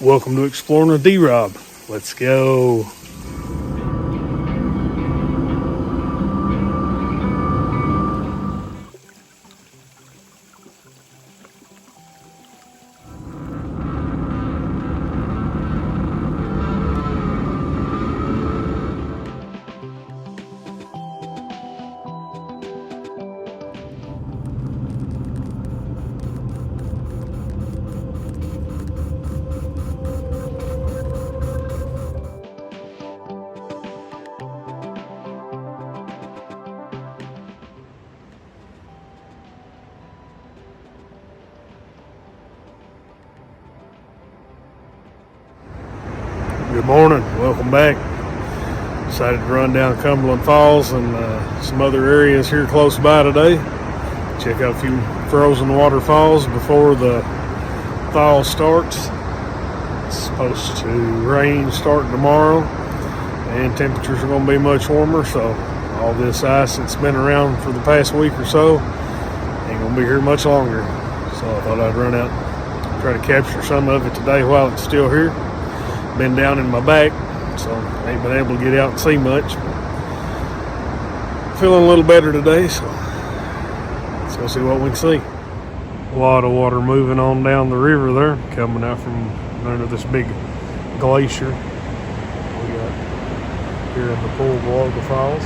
Welcome to Exploring with D-Rob. Let's go. Good morning, welcome back. Decided to run down Cumberland Falls and some other areas here close by today. Check out a few frozen waterfalls before the fall starts. It's supposed to rain starting tomorrow and temperatures are going to be much warmer, so all this ice that's been around for the past week or so ain't going to be here much longer. So I thought I'd run out and try to capture some of it today while it's still here. Been down in my back, so ain't been able to get out and see much. Feeling a little better today, so let's go see what we can see. A lot of water moving on down the river there, coming out from under this big glacier we got here in the pool below the falls.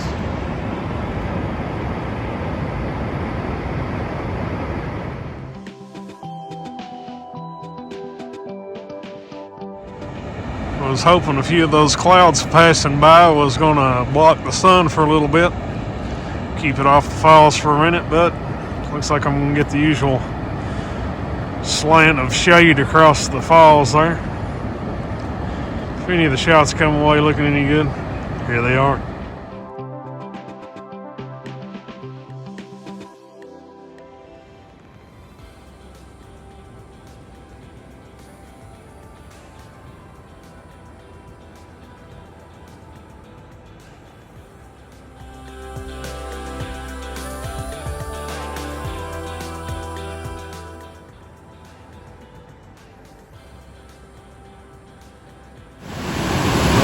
I was hoping a few of those clouds passing by was going to block the sun for a little bit, keep it off the falls for a minute, but looks like I'm going to get the usual slant of shade across the falls there. If any of the shots come away looking any good, here they are.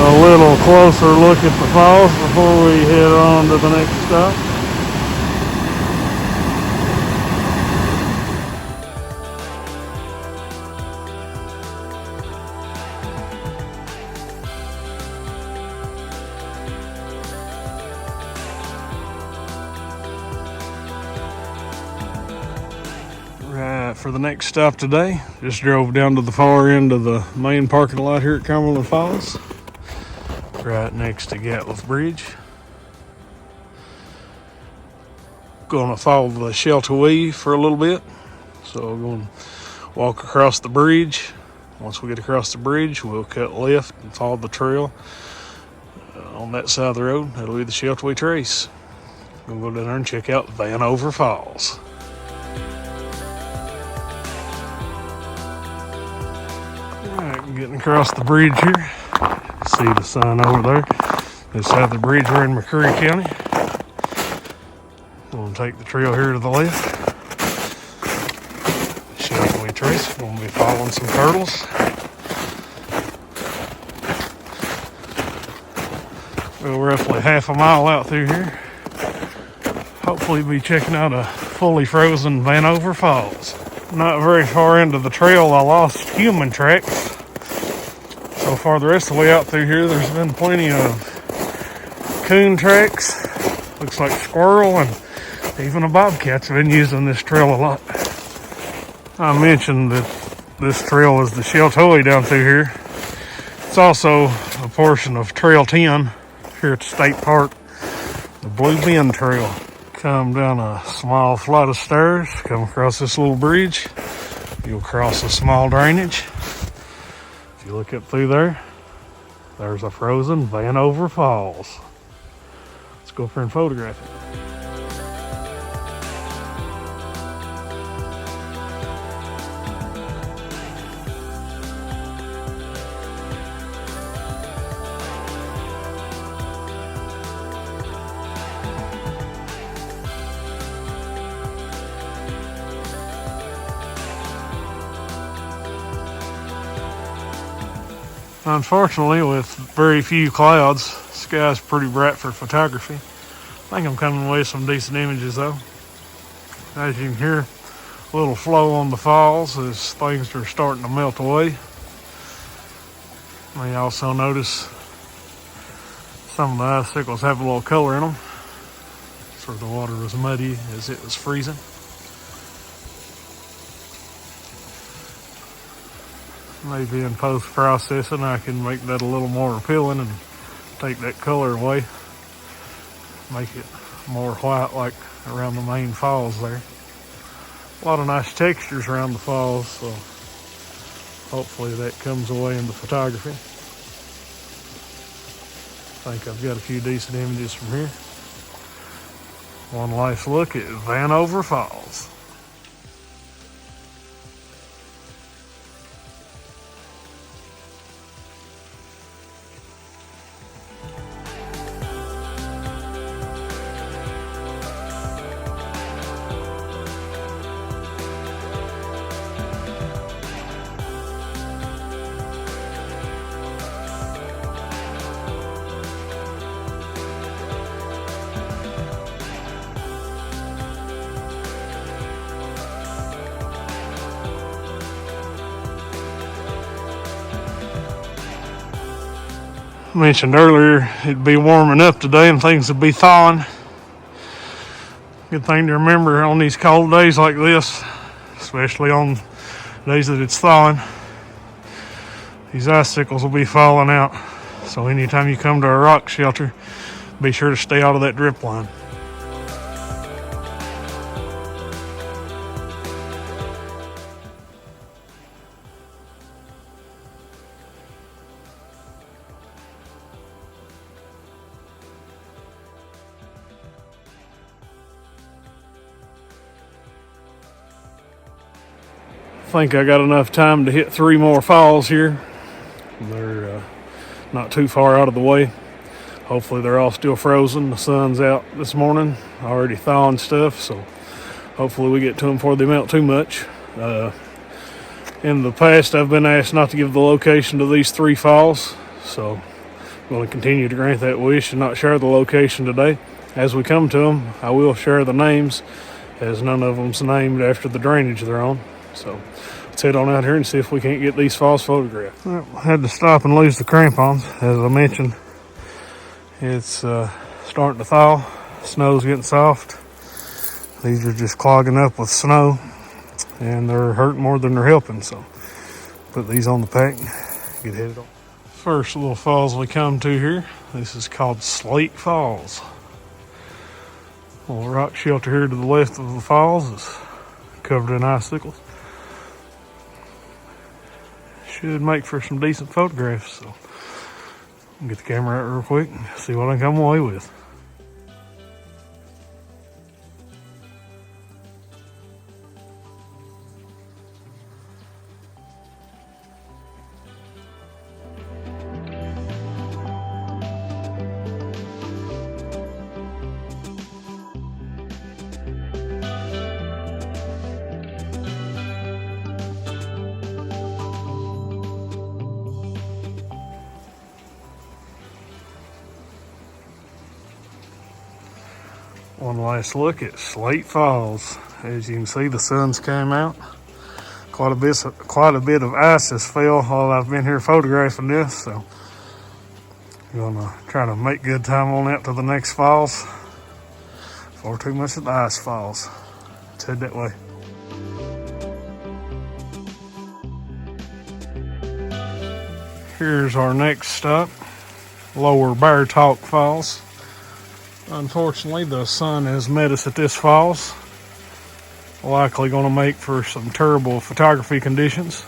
A little closer look at the falls before we head on to the next stop. Right, for the next stop today, just drove down to the far end of the main parking lot here at Cumberland Falls. Right next to Gatliff Bridge. Gonna follow the Sheltawee for a little bit. So we're gonna walk across the bridge. Once we get across the bridge, we'll cut left and follow the trail on that side of the road. That'll be the Sheltawee Trace. We'll go down there and check out Vanover Falls. Alright, getting across the bridge here. See the sign over there. This side of the bridge, we're in McCreary County. We're going to take the trail here to the left. Sheltawee Trace. We're going to be following some turtles. We're roughly half a mile out through here. Hopefully be checking out a fully frozen Vanover Falls. Not very far into the trail, I lost human tracks. So far the rest of the way out through here, there's been plenty of coon tracks. Looks like squirrel and even a bobcat's been using this trail a lot. I mentioned that this trail is the Sheltawee down through here. It's also a portion of Trail 10 here at the state park, the Blue Bend Trail. Come down a small flight of stairs, come across this little bridge. You'll cross a small drainage. If you look up through there, there's a frozen Vanover Falls. Let's go up here and photograph it. Unfortunately, with very few clouds, the sky's pretty bright for photography. I think I'm coming away with some decent images though. As you can hear, a little flow on the falls as things are starting to melt away. You may also notice some of the icicles have a little color in them. So the water was muddy as it was freezing. Maybe in post-processing I can make that a little more appealing and take that color away. Make it more white like around the main falls there. A lot of nice textures around the falls, so hopefully that comes away in the photography. I think I've got a few decent images from here. One last look at Vanover Falls. Mentioned earlier it'd be warming up today and things would be thawing. Good thing to remember on these cold days like this, especially on days that it's thawing, these icicles will be falling out. So anytime you come to a rock shelter, be sure to stay out of that drip line. I think I got enough time to hit 3 more falls here. They're not too far out of the way. Hopefully they're all still frozen. The sun's out this morning, already thawing stuff, so hopefully we get to them before they melt too much. In the past, I've been asked not to give the location to these 3 falls, so I'm going to continue to grant that wish and not share the location today. As we come to them, I will share the names, as none of them's named after the drainage they're on. So let's head on out here and see if we can't get these falls photographed. Well, I had to stop and lose the crampons. As I mentioned, it's starting to thaw. Snow's getting soft. These are just clogging up with snow, and they're hurting more than they're helping. So put these on the pack and get headed on. First little falls we come to here. This is called Slate Falls. A little rock shelter here to the left of the falls is covered in icicles. Should make for some decent photographs, so I'll get the camera out real quick and see what I can come away with. One last look at Slate Falls. As you can see, the sun's came out. Quite a bit of ice has fell while I've been here photographing this, so I'm gonna try to make good time on out to the next falls before too much of the ice falls. Let's head that way. Here's our next stop, Lower Bear Talk Falls. Unfortunately, the sun has met us at this falls. Likely going to make for some terrible photography conditions.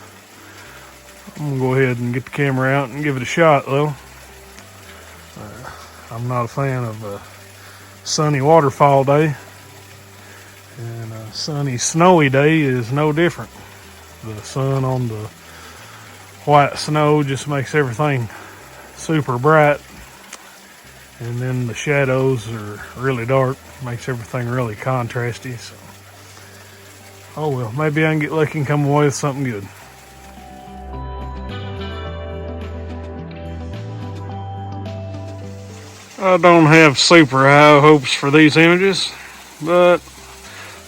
I'm going to go ahead and get the camera out and give it a shot though. I'm not a fan of a sunny waterfall day. And a sunny, snowy day is no different. The sun on the white snow just makes everything super bright. And then the shadows are really dark, makes everything really contrasty. So, oh well, maybe I can get lucky and come away with something good. I don't have super high hopes for these images, but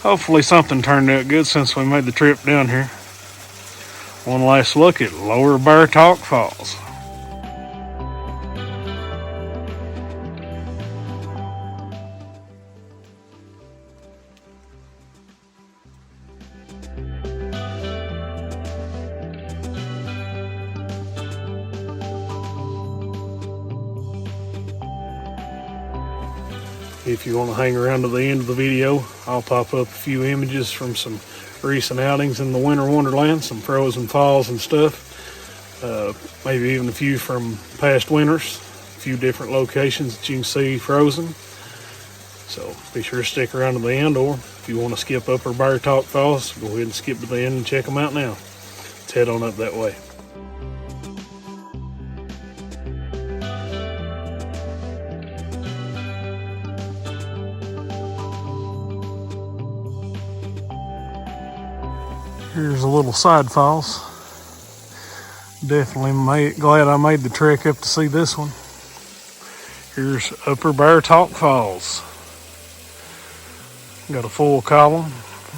hopefully something turned out good since we made the trip down here. One last look at Lower Bear Talk Falls. If you want to hang around to the end of the video, I'll pop up a few images from some recent outings in the Winter Wonderland, some frozen falls and stuff. Maybe even a few from past winters, a few different locations that you can see frozen. So be sure to stick around to the end, or if you want to skip Upper Bear Talk Falls, go ahead and skip to the end and check them out now. Let's head on up that way. Here's a little side falls. Definitely glad I made the trek up to see this one. Here's Upper Bear Talk Falls. Got a full column,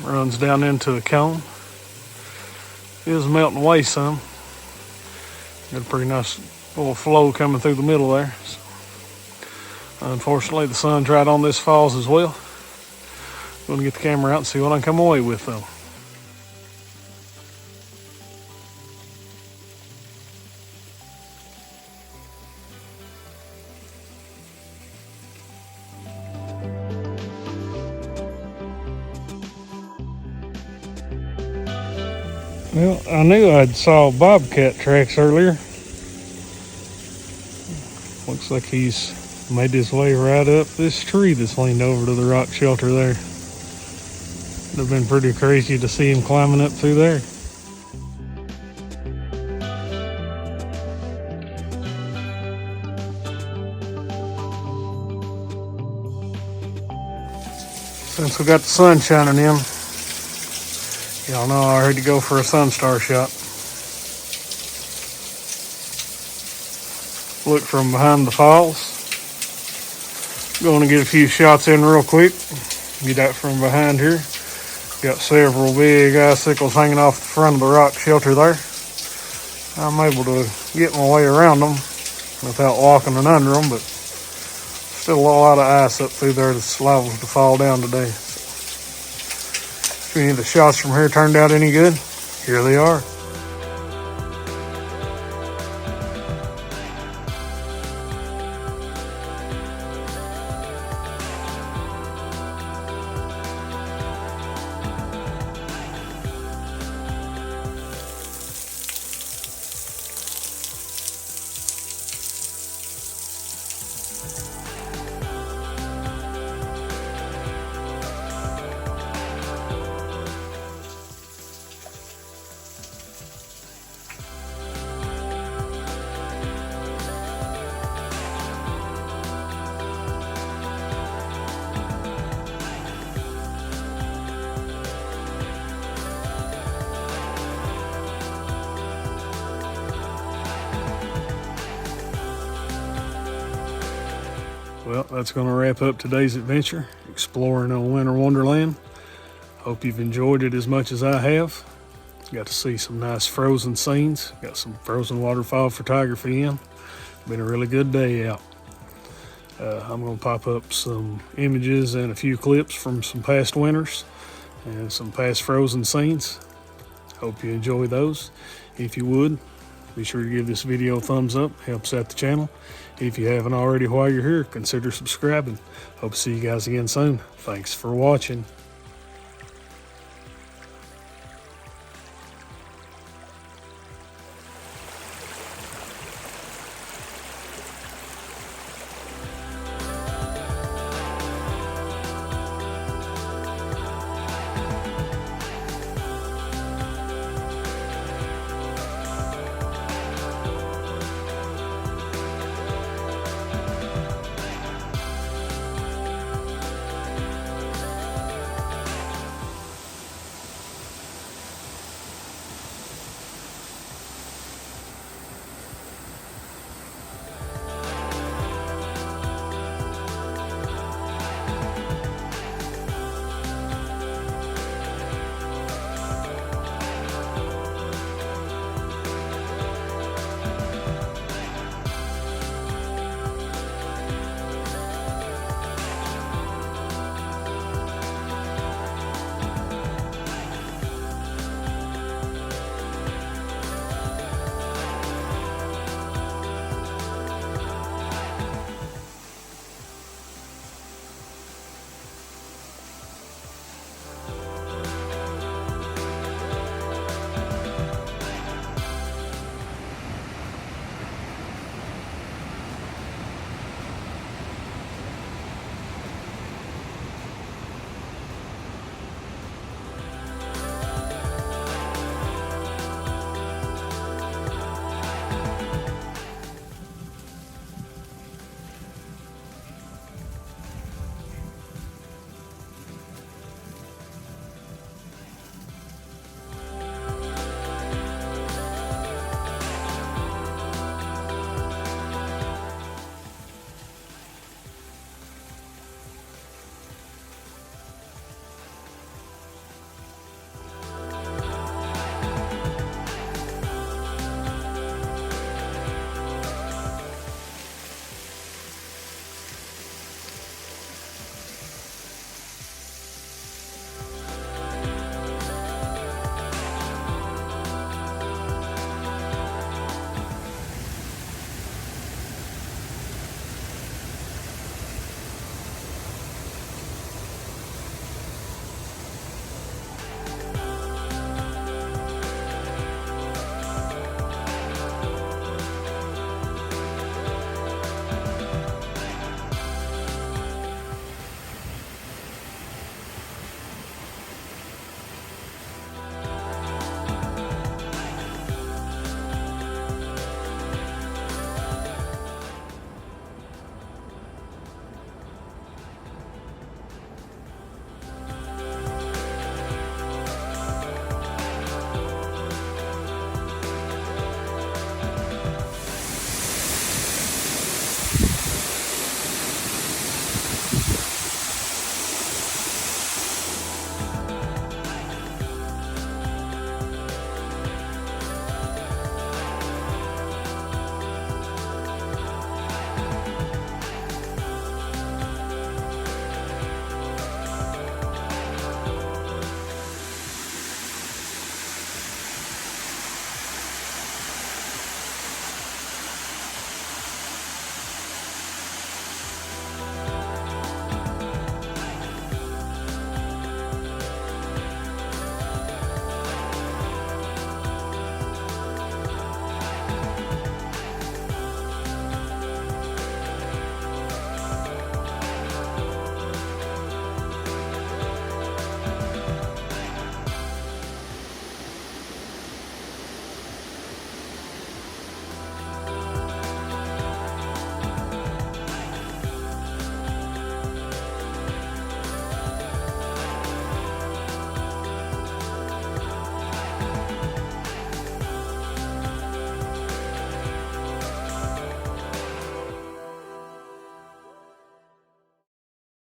runs down into a cone. It is melting away some. Got a pretty nice little flow coming through the middle there. So, unfortunately, the sun's right on this falls as well. Going to get the camera out and see what I can come away with though. Well, I knew I'd saw bobcat tracks earlier. Looks like he's made his way right up this tree that's leaned over to the rock shelter there. It'd have been pretty crazy to see him climbing up through there. Since we got the sun shining in, y'all know I had to go for a sun star shot. Look from behind the falls. Going to get a few shots in real quick. Get out from behind here. Got several big icicles hanging off the front of the rock shelter there. I'm able to get my way around them without walking and under them, but still a lot of ice up through there that's liable to fall down today. If any of the shots from here turned out any good, here they are. Well, that's going to wrap up today's adventure, exploring on Winter Wonderland. Hope you've enjoyed it as much as I have. Got to see some nice frozen scenes. Got some frozen waterfall photography in. Been a really good day out. I'm going to pop up some images and a few clips from some past winters and some past frozen scenes. Hope you enjoy those. If you would, be sure to give this video a thumbs up. Helps out the channel. If you haven't already while you're here, consider subscribing. Hope to see you guys again soon. Thanks for watching.